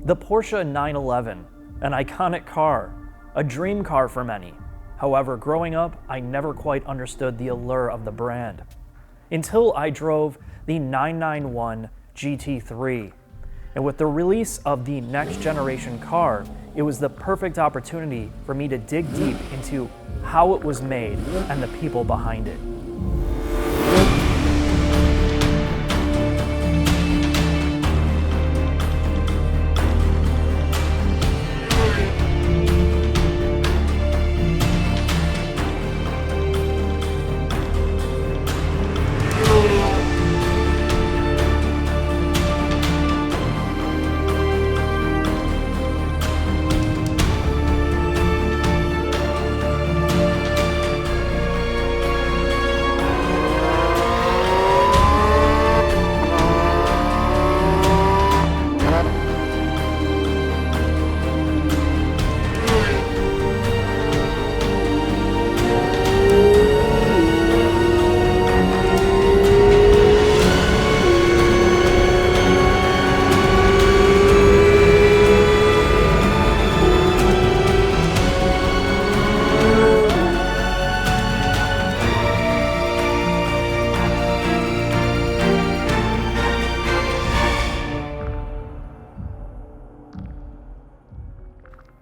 The Porsche 911, an iconic car, a dream car for many. However, growing up, I never quite understood the allure of the brand. Until I drove the 991 GT3. And with the release of the next generation car, it was the perfect opportunity for me to dig deep into how it was made and the people behind it.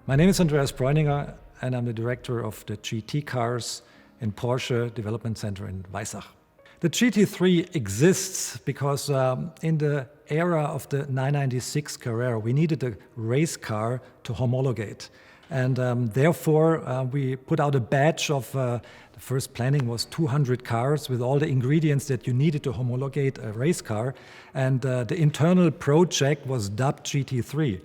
My name is Andreas Bräuninger, and I'm the director of the GT cars in Porsche Development Center in Weissach. The GT3 exists because in the era of the 996 Carrera, we needed a race car to homologate. And therefore, we put out a batch of, the first planning was 200 cars with all the ingredients that you needed to homologate a race car. And the internal project was dubbed GT3.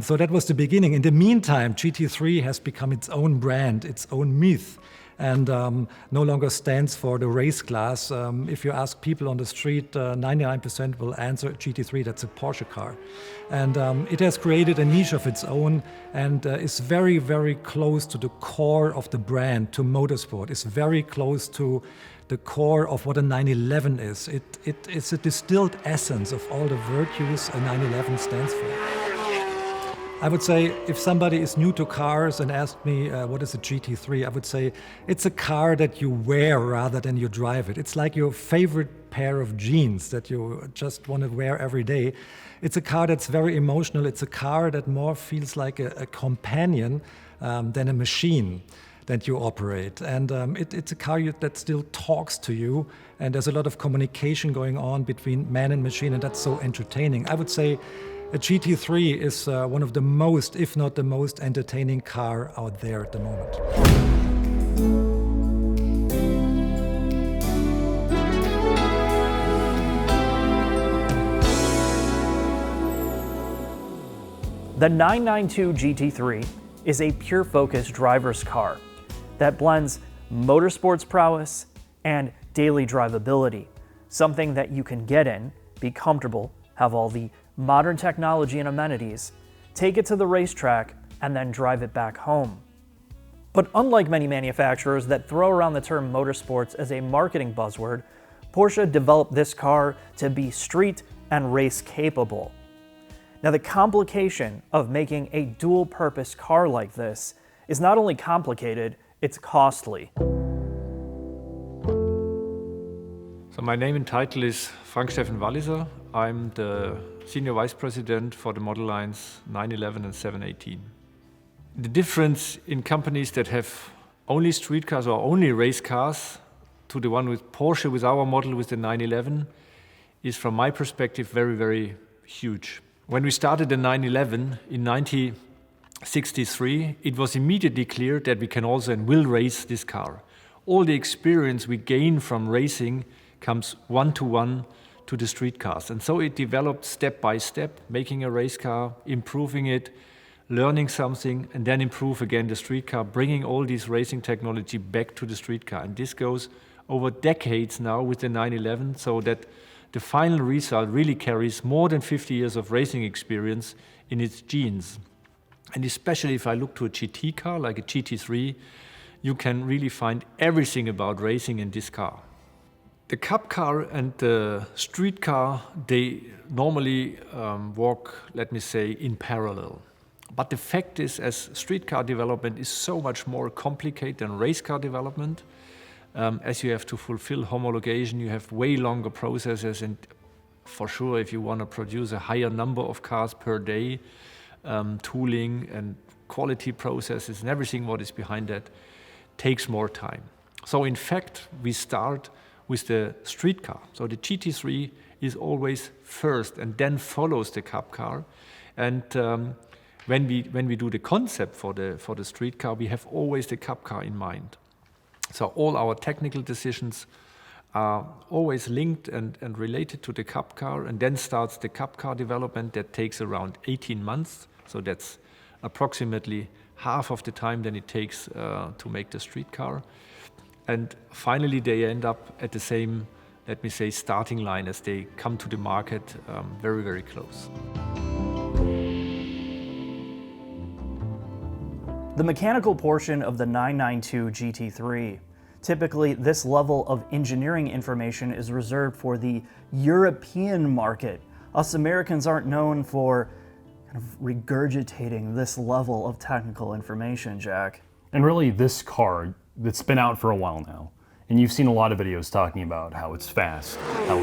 So that was the beginning. In the meantime, GT3 has become its own brand, its own myth, and no longer stands for the race class. If you ask people on the street, 99% will answer GT3, that's a Porsche car. And it has created a niche of its own and is very, very close to the core of the brand, to motorsport. It's very close to the core of what a 911 is. It's a distilled essence of all the virtues a 911 stands for. I would say if somebody is new to cars and asked me what is a GT3, I would say it's a car that you wear rather than you drive it. It's like your favorite pair of jeans that you just want to wear every day. It's a car that's very emotional. It's a car that more feels like a companion than a machine that you operate. And it's a car that still talks to you, and there's a lot of communication going on between man and machine, and that's so entertaining. I would say a GT3 is one of the most, if not the most, entertaining car out there at the moment. The 992 GT3 is a pure-focus driver's car that blends motorsports prowess and daily drivability, something that you can get in, be comfortable, have all the modern technology and amenities, take it to the racetrack, and then drive it back home. But unlike many manufacturers that throw around the term motorsports as a marketing buzzword, Porsche developed this car to be street and race capable. Now, the complication of making a dual-purpose car like this is not only complicated, it's costly. So my name and title is Frank-Steffen Walliser. I'm the Senior Vice President for the model lines 911 and 718. The difference in companies that have only street cars or only race cars to the one with Porsche, with our model, with the 911, is from my perspective very, very huge. When we started the 911 in 1963, it was immediately clear that we can also and will race this car. All the experience we gain from racing comes one-to-one to the street cars. And so it developed step by step, making a race car, improving it, learning something, and then improve again the street car, bringing all this racing technology back to the street car. And this goes over decades now with the 911, so that the final result really carries more than 50 years of racing experience in its genes. And especially if I look to a GT car, like a GT3, you can really find everything about racing in this car. The cup car and the street car, they normally walk, let me say, in parallel. But the fact is, as street car development is so much more complicated than race car development, as you have to fulfill homologation, you have way longer processes, and for sure, if you want to produce a higher number of cars per day, tooling and quality processes and everything what is behind that takes more time. So in fact, we start with the street car. So the GT3 is always first and then follows the cup car. And when we do the concept for the street car, we have always the cup car in mind. So all our technical decisions are always linked and related to the cup car, and then starts the cup car development that takes around 18 months. So that's approximately half of the time than it takes to make the street car. And finally, they end up at the same, let me say, starting line as they come to the market very, very close. The mechanical portion of the 992 GT3, typically this level of engineering information is reserved for the European market. Us Americans aren't known for kind of regurgitating this level of technical information, Jack. And really, this car, it's been out for a while now, and you've seen a lot of videos talking about how it's fast, how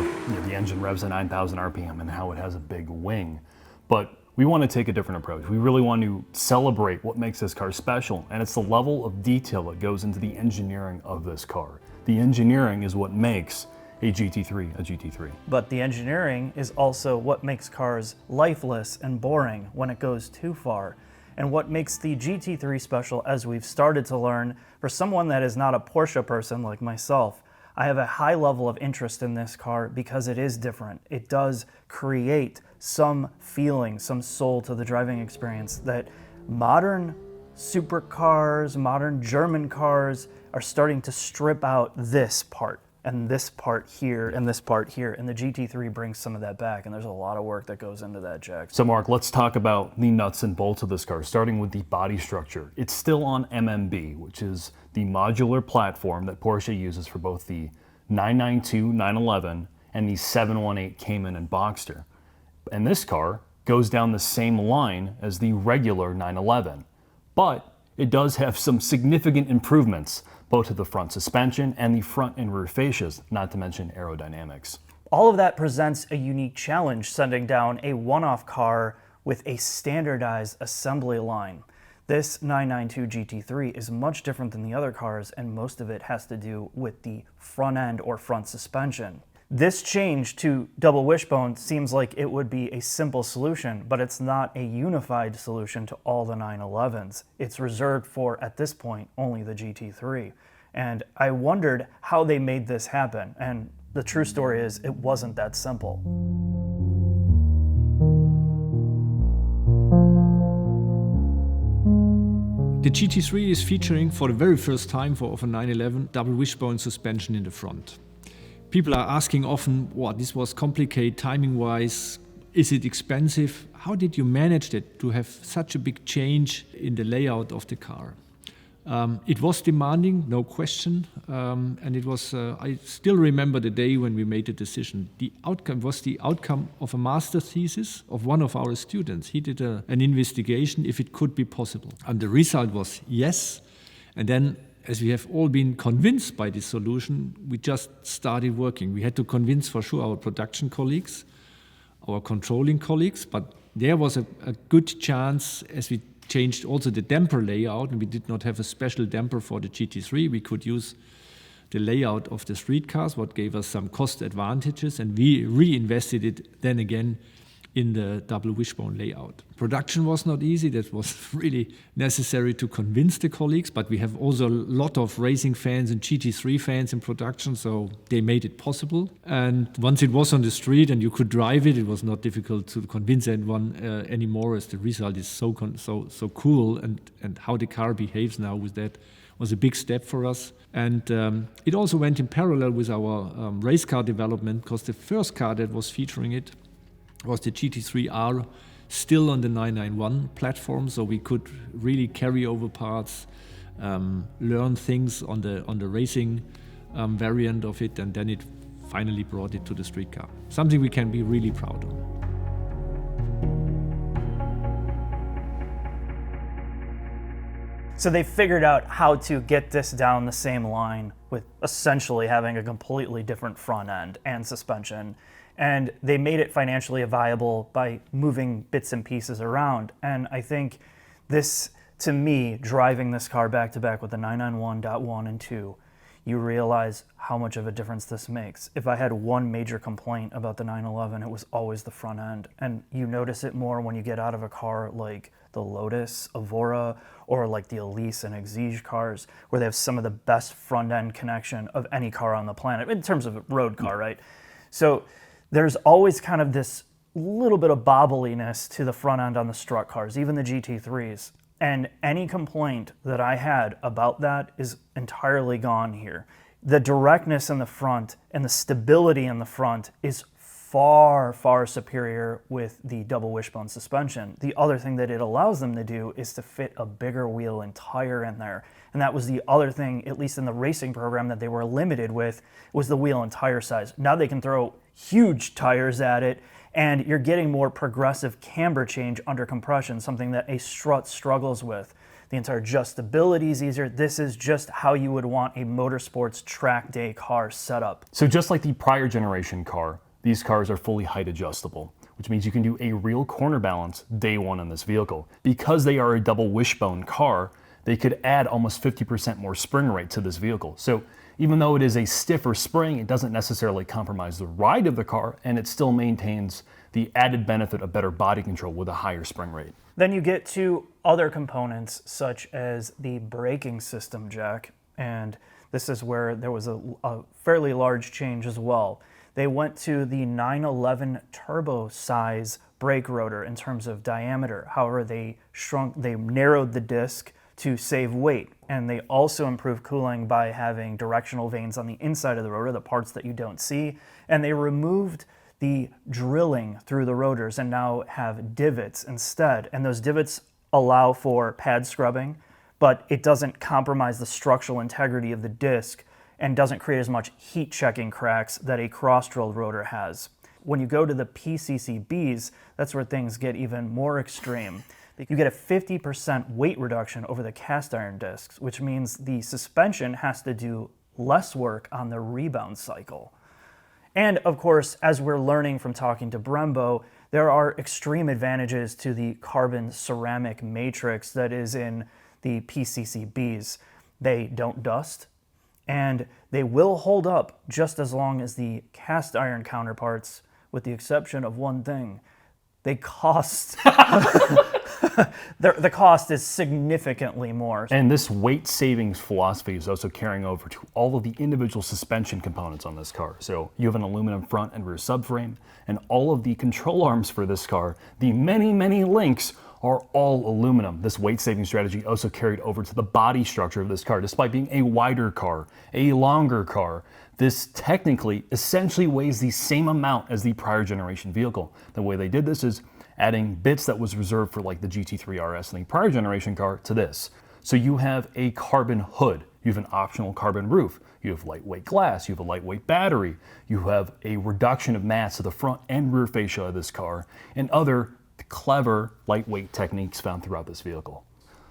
the engine revs at 9,000 RPM, and how it has a big wing. But we want to take a different approach. We really want to celebrate what makes this car special, and it's the level of detail that goes into the engineering of this car. The engineering is what makes a GT3 a GT3. But the engineering is also what makes cars lifeless and boring when it goes too far. And what makes the GT3 special, as we've started to learn, for someone that is not a Porsche person like myself, I have a high level of interest in this car because it is different. It does create some feeling, some soul to the driving experience that modern supercars, modern German cars are starting to strip out this part. And this part here, and this part here, and the GT3 brings some of that back, and there's a lot of work that goes into that, Jack. So Mark, let's talk about the nuts and bolts of this car, starting with the body structure. It's still on MMB, which is the modular platform that Porsche uses for both the 992, 911, and the 718 Cayman and Boxster. And this car goes down the same line as the regular 911, but it does have some significant improvements, both to the front suspension and the front and rear fascias, not to mention aerodynamics. All of that presents a unique challenge, sending down a one-off car with a standardized assembly line. This 992 GT3 is much different than the other cars, and most of it has to do with the front end or front suspension. This change to double wishbone seems like it would be a simple solution, but it's not a unified solution to all the 911s. It's reserved for, at this point, only the GT3. And I wondered how they made this happen, and the true story is it wasn't that simple. The GT3 is featuring for the very first time of a 911 double wishbone suspension in the front. People are asking often, what, this was complicated timing-wise, is it expensive? How did you manage it to have such a big change in the layout of the car? It was demanding, no question, and it was, I still remember the day when we made the decision. The outcome was the outcome of a master thesis of one of our students. He did an investigation if it could be possible. And the result was yes, and then as we have all been convinced by this solution, we just started working. We had to convince for sure our production colleagues, our controlling colleagues, but there was a good chance as we changed also the damper layout, and we did not have a special damper for the GT3. We could use the layout of the street cars, what gave us some cost advantages, and we reinvested it then again in the double wishbone layout. Production was not easy. That was really necessary to convince the colleagues, but we have also a lot of racing fans and GT3 fans in production, so they made it possible. And once it was on the street and you could drive it, it was not difficult to convince anyone anymore, as the result is so cool, and how the car behaves now with that was a big step for us. And it also went in parallel with our race car development, because the first car that was featuring it was the GT3R, still on the 991 platform, so we could really carry over parts, learn things on the racing variant of it, and then it finally brought it to the street car. Something we can be really proud of. So they figured out how to get this down the same line with essentially having a completely different front end and suspension. And they made it financially viable by moving bits and pieces around. And I think this, to me, driving this car back to back with the 991.1 and 2, you realize how much of a difference this makes. If I had one major complaint about the 911, it was always the front end. And you notice it more when you get out of a car like the Lotus, Evora, or like the Elise and Exige cars, where they have some of the best front end connection of any car on the planet, in terms of a road car, right? So there's always kind of this little bit of bobbliness to the front end on the strut cars, even the GT3s. And any complaint that I had about that is entirely gone here. The directness in the front and the stability in the front is far, far superior with the double wishbone suspension. The other thing that it allows them to do is to fit a bigger wheel and tire in there. And that was the other thing, at least in the racing program, that they were limited with, was the wheel and tire size. Now they can throw huge tires at it, and you're getting more progressive camber change under compression, something that a strut struggles with. The entire adjustability is easier. This is just how you would want a motorsports track day car set up. So just like the prior generation car, these cars are fully height adjustable, which means you can do a real corner balance day one on this vehicle. Because they are a double wishbone car, they could add almost 50% more spring rate to this vehicle. So even though it is a stiffer spring, it doesn't necessarily compromise the ride of the car, and it still maintains the added benefit of better body control with a higher spring rate. Then you get to other components such as the braking system, Jack, and this is where there was a fairly large change as well. They went to the 911 turbo size brake rotor in terms of diameter. However, they narrowed the disc to save weight, and they also improved cooling by having directional vanes on the inside of the rotor, the parts that you don't see, and they removed the drilling through the rotors and now have divots instead. And those divots allow for pad scrubbing, but it doesn't compromise the structural integrity of the disc and doesn't create as much heat checking cracks that a cross-drilled rotor has. When you go to the PCCBs, that's where things get even more extreme. You get a 50% weight reduction over the cast iron discs, which means the suspension has to do less work on the rebound cycle. And of course, as we're learning from talking to Brembo, there are extreme advantages to the carbon ceramic matrix that is in the PCCBs. They don't dust, and they will hold up just as long as the cast iron counterparts, with the exception of one thing. They cost, the cost is significantly more. And this weight savings philosophy is also carrying over to all of the individual suspension components on this car. So you have an aluminum front and rear subframe, and all of the control arms for this car, the many, many links, are all aluminum. This weight saving strategy also carried over to the body structure of this car. Despite being a wider car, a longer car, this technically essentially weighs the same amount as the prior generation vehicle. The way they did this is adding bits that was reserved for like the GT3 RS and the prior generation car to this. So you have a carbon hood, you have an optional carbon roof, you have lightweight glass, you have a lightweight battery, you have a reduction of mass to the front and rear fascia of this car, and other clever lightweight techniques found throughout this vehicle.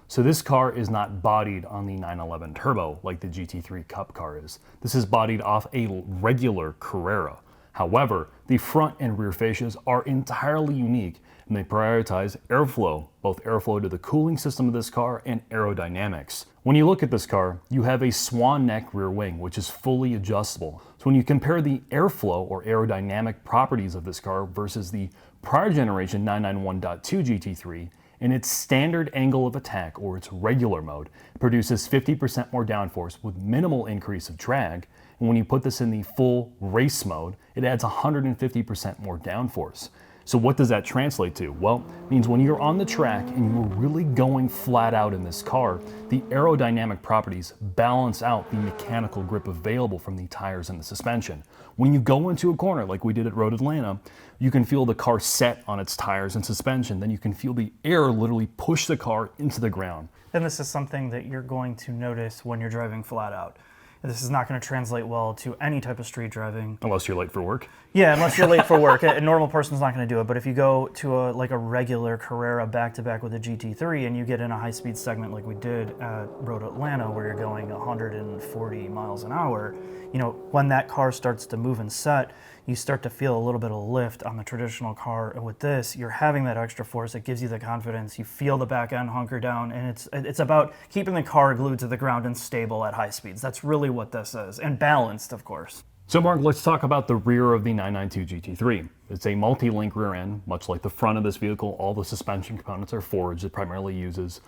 So this car is not bodied on the 911 Turbo like the GT3 Cup car is. This is bodied off a regular Carrera. However, the front and rear fascias are entirely unique, and they prioritize airflow, both airflow to the cooling system of this car and aerodynamics. When you look at this car, you have a swan neck rear wing, which is fully adjustable. So when you compare the airflow or aerodynamic properties of this car versus the prior generation 991.2 GT3, in its standard angle of attack, or its regular mode, it produces 50% more downforce with minimal increase of drag. And when you put this in the full race mode, it adds 150% more downforce. So what does that translate to? Well, it means when you're on the track and you're really going flat out in this car, the aerodynamic properties balance out the mechanical grip available from the tires and the suspension. When you go into a corner, like we did at Road Atlanta, you can feel the car set on its tires and suspension. Then you can feel the air literally push the car into the ground. And this is something that you're going to notice when you're driving flat out. This is not going to translate well to any type of street driving. Unless you're late for work. Yeah, unless you're late for work. A normal person's not going to do it. But if you go to a regular Carrera back-to-back with a GT3 and you get in a high-speed segment like we did at Road Atlanta where you're going 140 miles an hour, you know, when that car starts to move and set, you start to feel a little bit of lift on the traditional car. And with this, you're having that extra force. It gives you the confidence. You feel the back end hunker down, and it's about keeping the car glued to the ground and stable at high speeds. That's really what this is, and balanced, of course. So Mark, let's talk about the rear of the 992 GT3. It's a multi-link rear end, much like the front of this vehicle. All the suspension components are forged. It primarily uses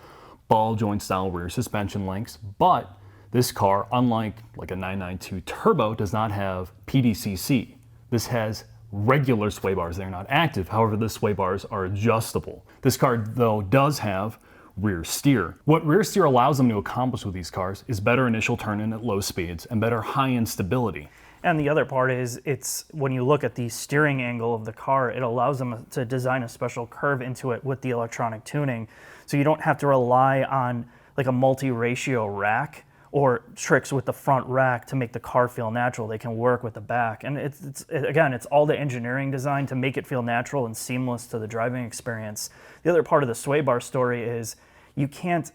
ball joint style rear suspension links, but this car, unlike like a 992 Turbo, does not have PDCC. This has regular sway bars. They're not active. However, the sway bars are adjustable. This car, though, does have rear steer. What rear steer allows them to accomplish with these cars is better initial turn-in at low speeds and better high-end stability. And the other part is, it's when you look at the steering angle of the car, it allows them to design a special curve into it with the electronic tuning. So you don't have to rely on like a multi-ratio rack or tricks with the front rack to make the car feel natural. They can work with the back. And it's all the engineering design to make it feel natural and seamless to the driving experience. The other part of the sway bar story is you can't,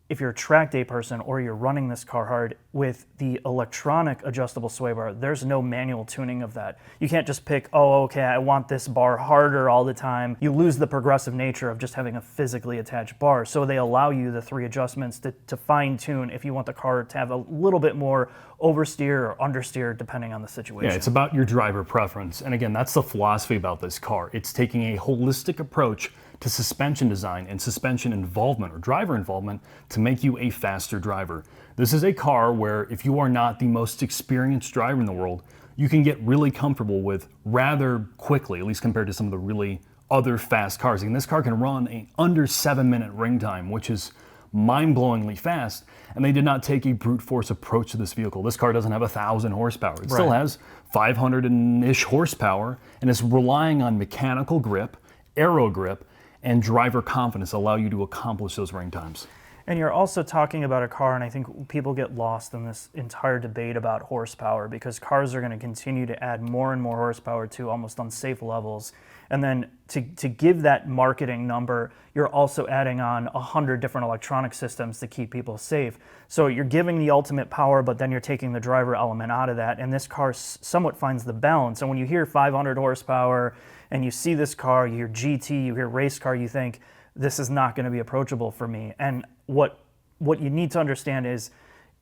if you're a track day person or you're running this car hard with the electronic adjustable sway bar, there's no manual tuning of that. You can't just pick, oh, okay, I want this bar harder all the time. You lose the progressive nature of just having a physically attached bar. So they allow you the 3 adjustments to fine tune if you want the car to have a little bit more oversteer or understeer depending on the situation. Yeah, it's about your driver preference. And again, that's the philosophy about this car. It's taking a holistic approach to suspension design and suspension involvement or driver involvement to make you a faster driver. This is a car where if you are not the most experienced driver in the world, you can get really comfortable with rather quickly, at least compared to some of the really other fast cars. And this car can run an under 7-minute ring time, which is mind-blowingly fast, and they did not take a brute force approach to this vehicle. This car doesn't have 1,000 horsepower. It still has 500-ish horsepower, and it's relying on mechanical grip, aero grip, and driver confidence allow you to accomplish those ring times. And you're also talking about a car, and I think people get lost in this entire debate about horsepower because cars are going to continue to add more and more horsepower to almost unsafe levels. And then to give that marketing number, you're also adding on 100 different electronic systems to keep people safe. So you're giving the ultimate power, but then you're taking the driver element out of that. And this car somewhat finds the balance. And when you hear 500 horsepower and you see this car, you hear GT, you hear race car, you think, this is not going to be approachable for me. And what you need to understand is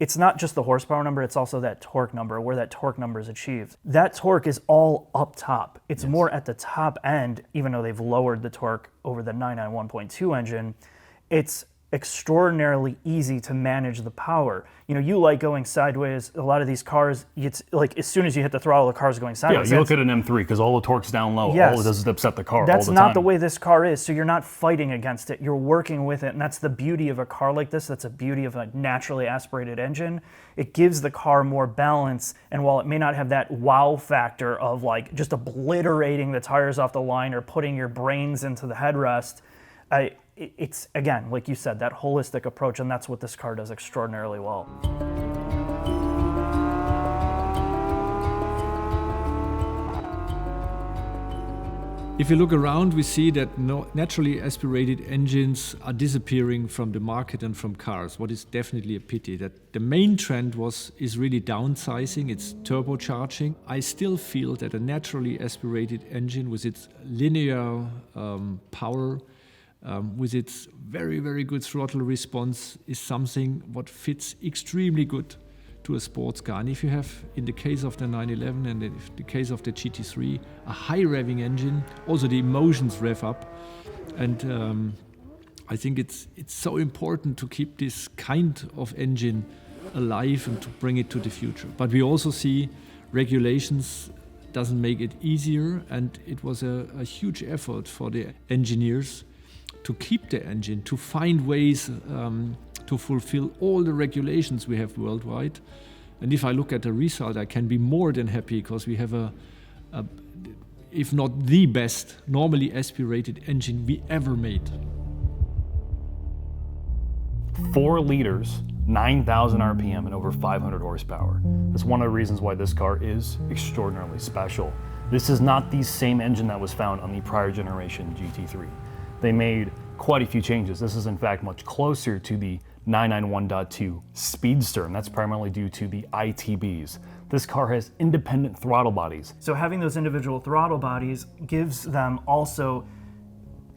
it's not just the horsepower number, it's also that torque number, where that torque number is achieved. That torque is all up top. It's more at the top end, even though they've lowered the torque over the 991.2 engine. It's extraordinarily easy to manage the power. You know, you like going sideways. A lot of these cars, it's like as soon as you hit the throttle, the car's going sideways. Yeah, you look at an M3 because all the torque's down low. Yes. All it does is upset the car That's all the time. not the way this car is. So you're not fighting against it. You're working with it. And that's the beauty of a car like this. That's the beauty of a naturally aspirated engine. It gives the car more balance. And while it may not have that wow factor of like just obliterating the tires off the line or putting your brains into the headrest, it's, again, like you said, that holistic approach, and that's what this car does extraordinarily well. If you look around, we see that naturally aspirated engines are disappearing from the market and from cars. What is definitely a pity. That the main trend is really downsizing, it's turbocharging. I still feel that a naturally aspirated engine with its linear power, with its very, very good throttle response, is something what fits extremely good to a sports car. And if you have, in the case of the 911 and in the case of the GT3, a high revving engine, also the emotions rev up. And I think it's so important to keep this kind of engine alive and to bring it to the future. But we also see regulations doesn't make it easier, and it was a huge effort for the engineers to keep the engine, to find ways to fulfill all the regulations we have worldwide. And if I look at the result, I can be more than happy because we have if not the best, normally aspirated engine we ever made. 4 liters 9,000 RPM and over 500 horsepower. That's one of the reasons why this car is extraordinarily special. This is not the same engine that was found on the prior generation GT3. They made quite a few changes. This is in fact much closer to the 991.2 Speedster, and that's primarily due to the ITBs. This car has independent throttle bodies. So having those individual throttle bodies gives them also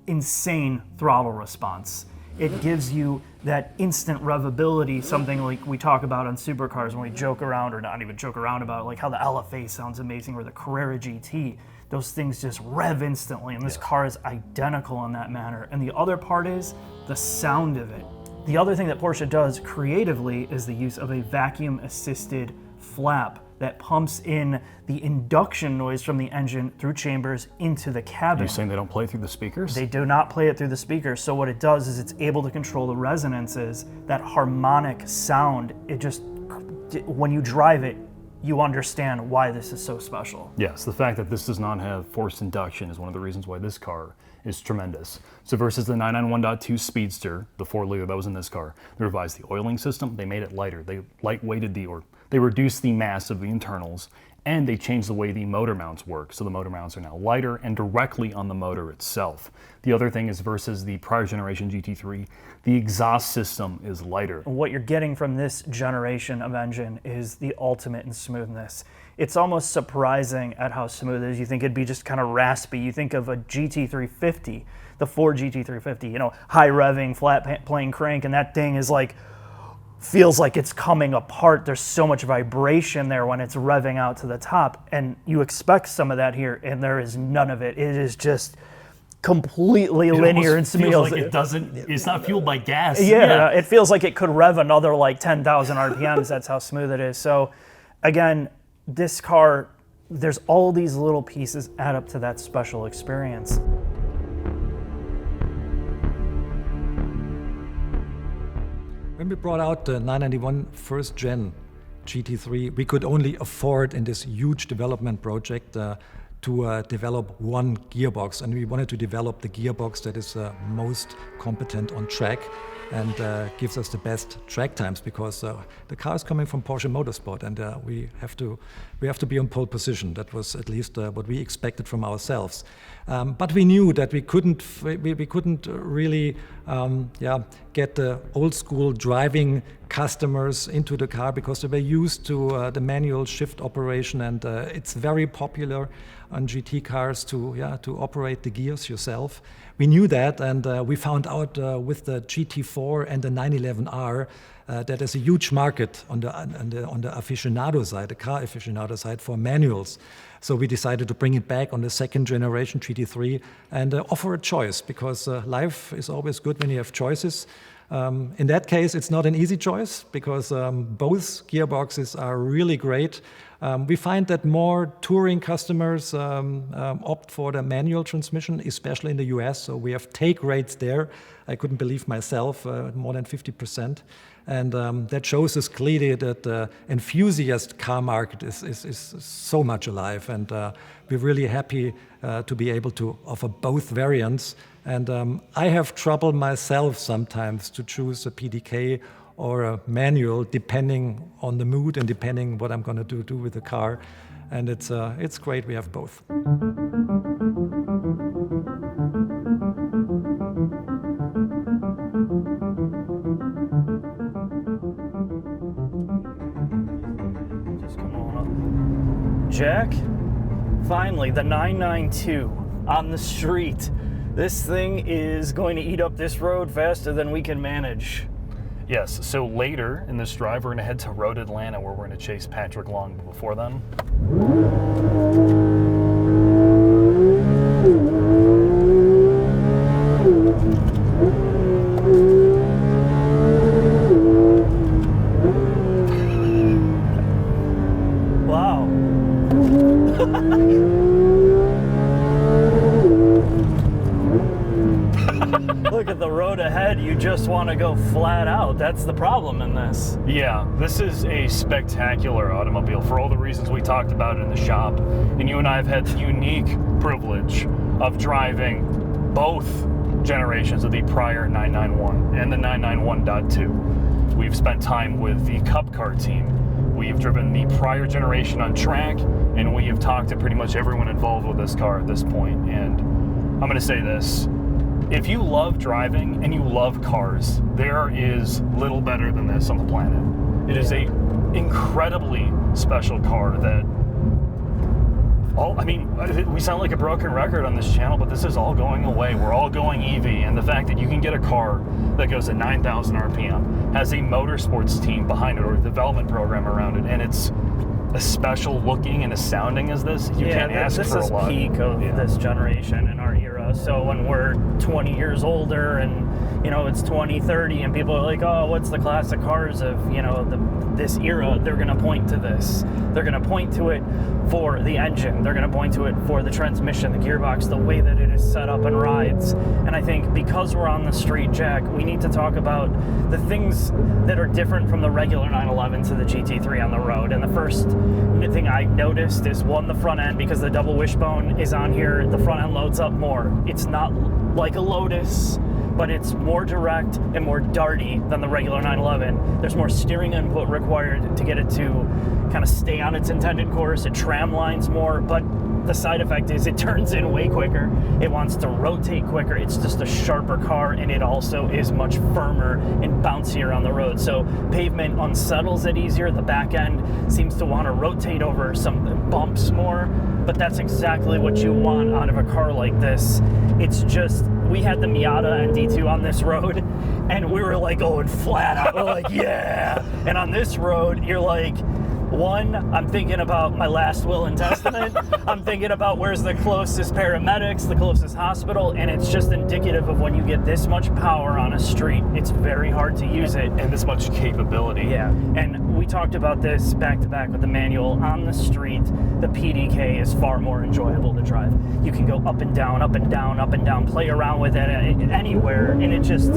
insane throttle response. It gives you that instant revability, something like we talk about on supercars when we joke around, or not even joke around about, like how the LFA sounds amazing or the Carrera GT. Those things just rev instantly, and this car is identical in that manner. And the other part is the sound of it. The other thing that Porsche does creatively is the use of a vacuum-assisted flap that pumps in the induction noise from the engine through chambers into the cabin. You're saying they don't play through the speakers? They do not play it through the speakers. So what it does is it's able to control the resonances, that harmonic sound. It just, when you drive it, you understand why this is so special. Yes, the fact that this does not have forced induction is one of the reasons why this car is tremendous. So versus the 991.2 Speedster, the 4-liter that was in this car, they revised the oiling system, they made it lighter. They lightweighted they reduced the mass of the internals, and they changed the way the motor mounts work. So the motor mounts are now lighter and directly on the motor itself. The other thing is versus the prior generation GT3, the exhaust system is lighter. What you're getting from this generation of engine is the ultimate in smoothness. It's almost surprising at how smooth it is. You think it'd be just kind of raspy. You think of a GT350, the Ford GT350, you know, high revving, flat plane crank, and that thing is like, feels like it's coming apart. There's so much vibration there when it's revving out to the top, and you expect some of that here, and there is none of it. It is just completely linear and smooth. Feels like it's not fueled by gas. Yeah, it feels like it could rev another like 10,000 RPMs. That's how smooth it is. So again, this car, there's all these little pieces add up to that special experience. When we brought out the 991 first gen GT3, we could only afford in this huge development project to develop one gearbox, and we wanted to develop the gearbox that is most competent on track and gives us the best track times, because the car is coming from Porsche Motorsport, and we have to be on pole position. That was at least what we expected from ourselves. But we knew that we couldn't really get the old school driving customers into the car, because they were used to the manual shift operation, and it's very popular on GT cars to operate the gears yourself. We knew that, and we found out with the GT4 and the 911R that there's a huge market on the aficionado side, the car aficionado side, for manuals. So we decided to bring it back on the second generation GT3 and offer a choice, because life is always good when you have choices. In that case, it's not an easy choice, because both gearboxes are really great. We find that more touring customers opt for the manual transmission, especially in the US. So we have take rates there. I couldn't believe myself, more than 50%. And that shows us clearly that the enthusiast car market is so much alive. And we're really happy to be able to offer both variants. And I have trouble myself sometimes to choose a PDK or a manual, depending on the mood and depending what I'm going to do with the car. And it's great we have both. Just come on up. Jack, finally, the 992 on the street. This thing is going to eat up this road faster than we can manage. Yes, so later in this drive, we're going to head to Road Atlanta, where we're going to chase Patrick Long. But before then, wow. Look at the road ahead, you just want to go flat out. That's the problem in this. yeah, this is a spectacular automobile for all the reasons we talked about in the shop. And you and I have had the unique privilege of driving both generations of the prior 991 and the 991.2. We've spent time with the Cup Car team. We've driven the prior generation on track, and we have talked to pretty much everyone involved with this car at this point. And I'm going to say this. If you love driving and you love cars, there is little better than this on the planet. It is a incredibly special car that we sound like a broken record on this channel, but this is all going away. We're all going EV, and the fact that you can get a car that goes at 9,000 RPM, has a motorsports team behind it or a development program around it, and it's as special looking and as sounding as this, you can't ask for a lot. This is peak of this generation in our era. So when we're 20 years older and, you know, it's 2030 and people are like, oh, what's the classic cars of, you know, this era? They're going to point to this. They're going to point to it for the engine. They're going to point to it for the transmission, the gearbox, the way that it is set up and rides. And I think because we're on the street, Jack, we need to talk about the things that are different from the regular 911 to the GT3 on the road. And the first thing I noticed is, one, the front end, because the double wishbone is on here, the front end loads up more. It's not like a Lotus, but it's more direct and more darty than the regular 911. There's more steering input required to get it to kind of stay on its intended course. It tram lines more, but the side effect is it turns in way quicker. It wants to rotate quicker. It's just a sharper car, and it also is much firmer and bouncier on the road. So pavement unsettles it easier. The back end seems to want to rotate over some bumps more, but that's exactly what you want out of a car like this. It's just, we had the Miata ND2 on this road, and we were like going flat out. We're like, yeah. And on this road, you're like, one, I'm thinking about my last will and testament. I'm thinking about where's the closest paramedics, the closest hospital, and it's just indicative of when you get this much power on a street, it's very hard to use it. And this much capability. Yeah, and we talked about this back to back with the manual. On the street, the PDK is far more enjoyable to drive. You can go up and down, up and down, up and down, play around with it anywhere, and it just...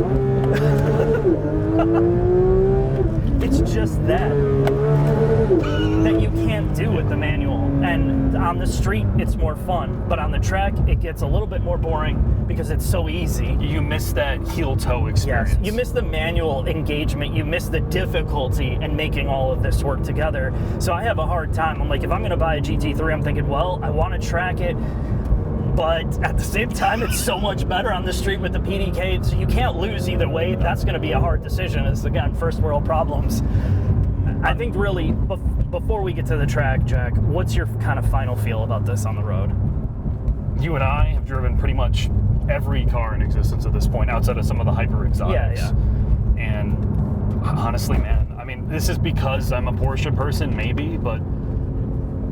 it's just that you can't do with the manual. And on the street, it's more fun, but on the track, it gets a little bit more boring because it's so easy. You miss that heel-toe experience. Yes, you miss the manual engagement. You miss the difficulty in making all of this work together. So I have a hard time. I'm like, if I'm going to buy a GT3, I'm thinking, well, I want to track it, but at the same time, it's so much better on the street with the PDK, so you can't lose either way. That's going to be a hard decision. It's, again, first world problems. I think really, before we get to the track, Jack, what's your kind of final feel about this on the road? You and I have driven pretty much every car in existence at this point, outside of some of the hyper exotics. Yeah. And honestly, man, I mean, this is because I'm a Porsche person, maybe, but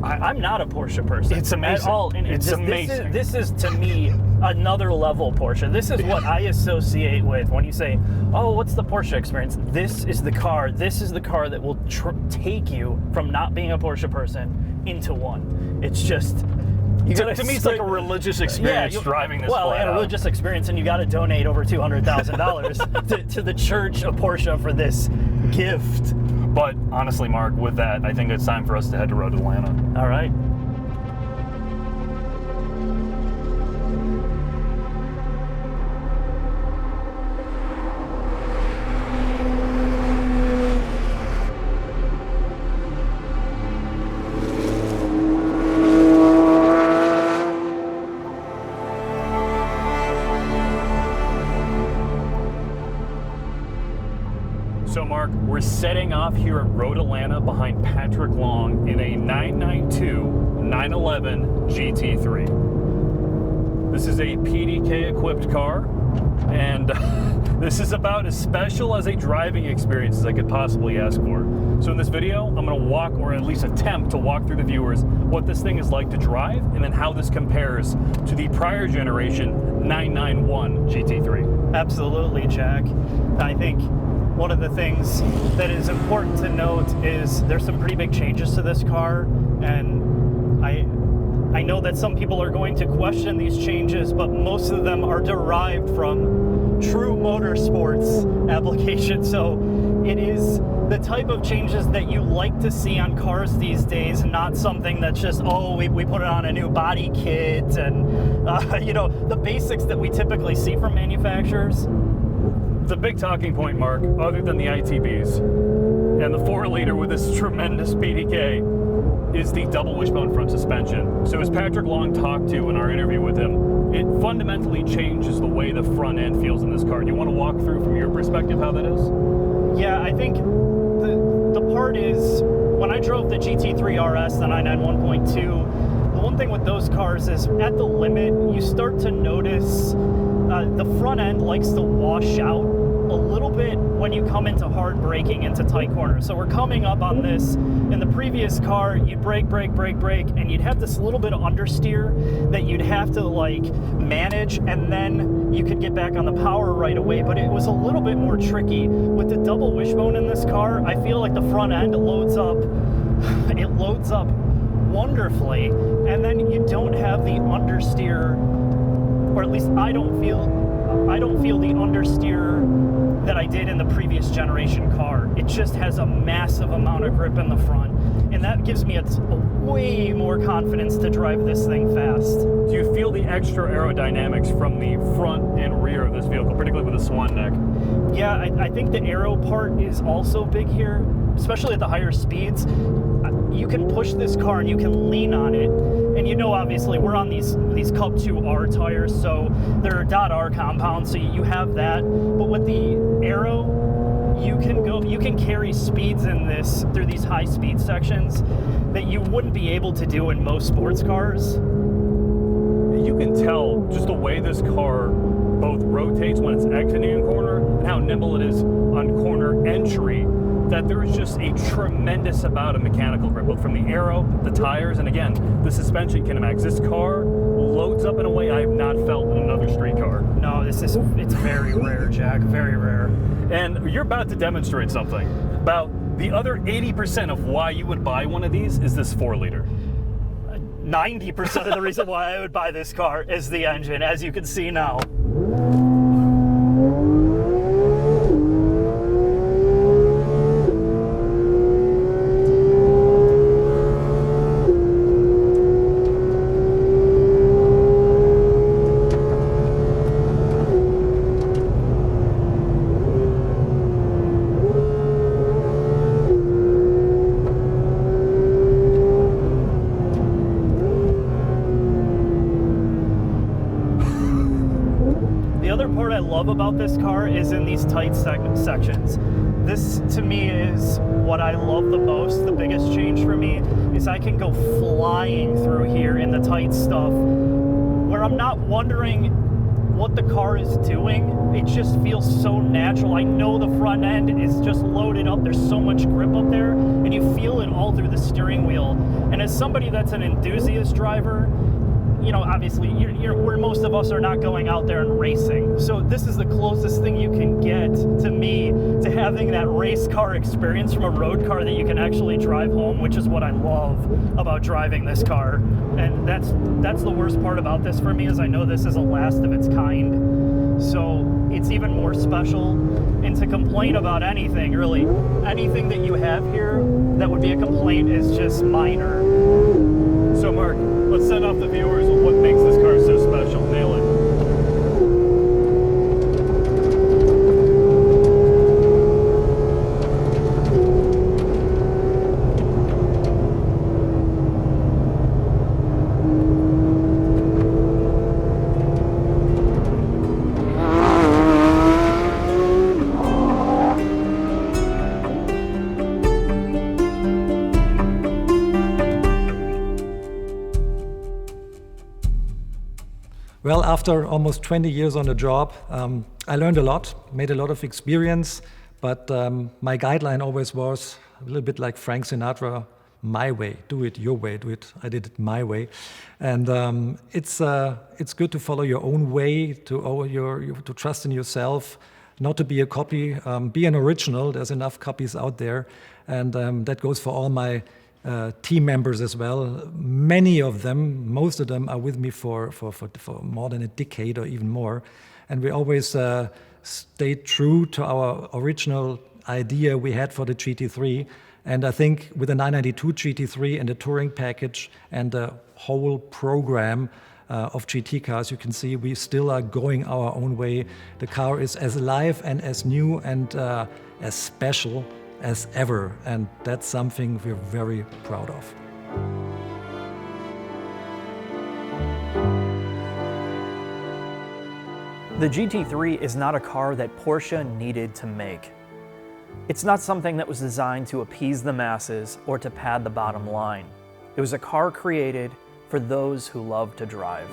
I'm not a Porsche person. It's amazing. At all. It's amazing. This is to me another level Porsche. This is what I associate with when you say, oh, what's the Porsche experience? This is the car. This is the car that will take you from not being a Porsche person into one. It's just... To me, it's like a religious experience driving this Well, a religious experience, and you got to donate over $200,000 to the Church of Porsche for this gift. But honestly, Mark, with that, I think it's time for us to head to Road Atlanta. All right. So Mark, we're setting off here at Road Atlanta behind Patrick Long in a 992 911 GT3. This is a PDK equipped car, and this is about as special as a driving experience as I could possibly ask for. So in this video, I'm gonna walk, or at least attempt to walk through the viewers, what this thing is like to drive, and then how this compares to the prior generation 991 GT3. Absolutely, Jack. I think one of the things that is important to note is there's some pretty big changes to this car, and I know that some people are going to question these changes, but most of them are derived from true motorsports applications. So it is the type of changes that you like to see on cars these days, not something that's just, oh, we put it on a new body kit and, you know, the basics that we typically see from manufacturers. The big talking point, Mark, other than the ITBs and the 4-liter with this tremendous PDK, is the double wishbone front suspension. So as Patrick Long talked to in our interview with him, it fundamentally changes the way the front end feels in this car. Do you want to walk through from your perspective how that is? Yeah, I think the part is, when I drove the GT3 RS, the 991.2, the one thing with those cars is at the limit, you start to notice the front end likes to wash out a little bit when you come into hard braking into tight corners. So we're coming up on this. In the previous car, you'd brake, and you'd have this little bit of understeer that you'd have to like manage, and then you could get back on the power right away, but it was a little bit more tricky. With the double wishbone in this car, I feel like the front end loads up wonderfully, and then you don't have the understeer, or at least I don't feel the understeer that I did in the previous generation car. It just has a massive amount of grip in the front, and that gives me a way more confidence to drive this thing fast. Do you feel the extra aerodynamics from the front and rear of this vehicle, particularly with the swan neck? Yeah, I think the Aero part is also big here, especially at the higher speeds. You can push this car and you can lean on it, and you know, obviously we're on these Cup 2R tires, so they're .R compounds, so you have that. But with the Aero, you can carry speeds in this through these high speed sections that you wouldn't be able to do in most sports cars. You can tell just the way this car both rotates when it's exiting a corner and how nimble it is on corner entry, that there is just a tremendous amount of mechanical grip, both from the Aero, the tires, and again, the suspension kinematics. This car loads up in a way I have not felt in another street car. No, it's very rare, Jack, very rare. And you're about to demonstrate something. About the other 80% of why you would buy one of these is this 4-liter. 90% of the reason why I would buy this car is the engine, as you can see now. About this car is in these tight sections. This to me is what I love the most. The biggest change for me is I can go flying through here in the tight stuff where I'm not wondering what the car is doing. It just feels so natural. I know the front end is just loaded up. There's so much grip up there, and you feel it all through the steering wheel. And as somebody that's an enthusiast driver, you know, obviously, where most of us are not going out there and racing. So this is the closest thing you can get to me to having that race car experience from a road car that you can actually drive home, which is what I love about driving this car. And that's the worst part about this for me, is I know this is a last of its kind. So it's even more special. And to complain about anything, really, anything that you have here that would be a complaint is just minor. So Mark, let's send off the viewers with what makes this car so special. Nail it. Well, after almost 20 years on the job, I learned a lot, made a lot of experience, but my guideline always was a little bit like Frank Sinatra, my way, do it your way, I did it my way. And it's good to follow your own way, to trust in yourself, not to be a copy, be an original. There's enough copies out there, and that goes for all my team members as well. Many of them, most of them, are with me for more than a decade or even more, and we always stay true to our original idea we had for the GT3. And I think with the 992 GT3 and the touring package and the whole program, of GT cars. You can see we still are going our own way. The car is as alive and as new and as special as ever, and that's something we're very proud of. The GT3 is not a car that Porsche needed to make. It's not something that was designed to appease the masses or to pad the bottom line. It was a car created for those who love to drive.